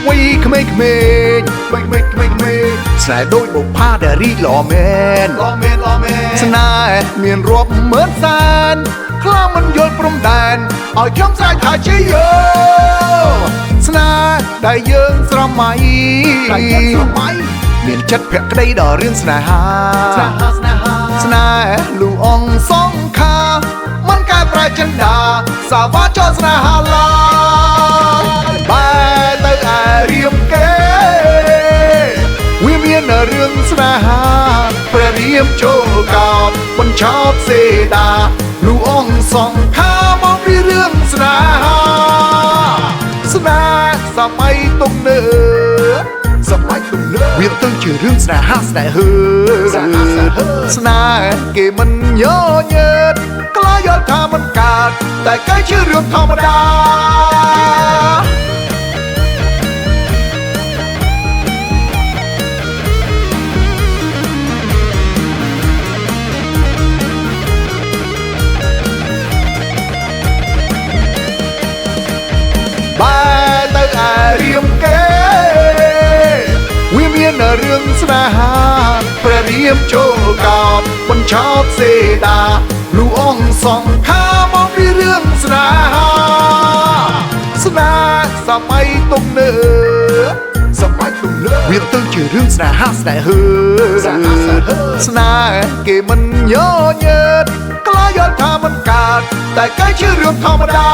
វីក្មេងៗស្នេហ៍ដូចបុប្ផាដែលរីកល្អមែនស្នេហ៍មានរាប់ម៉ឺនសែនខ្លាមិនយល់ព្រំដែនឲ្យខ្ញុំស្រែកថាជាយោស្នេហ៍ដែលយើងស្រមៃមានចិត្តភក្តីដល់រឿងស្នេហាស្នេហ៍លូអងសងខាមិនកែប្រែចិនដាសាវ៉ាចោលស្នេហាឡើយបែរទៅឯរៀមគេវាមានរឿងស្នេហាព្រះរាមចូលកោតបញ្ឆោតសេដាលូអងសងខាមកពីរឿងស្នេហាស្នេហ៍សម័យទំនើបវាទៅជារឿងស្នេហាស្នេហ៍ស្នេហ៍គេមិនញញើតខ្លាចយល់ថាមិនកើតតែគេជារឿងធម្មតាបែរទៅឯរៀមគេវាមានរឿងស្នេហាព្រះរាមចូលកោតបញ្ឆោតសេដាលូអងសងខាមកពីរឿងស្នេហាស្នេហ៍សម័យទំនើបវាទៅជារឿងស្នេហាស្នេហ៍ស្នេហ៍គេមិនញញើតខ្លាចយល់ថាមិនកើតតែគេជារឿងធម្មតា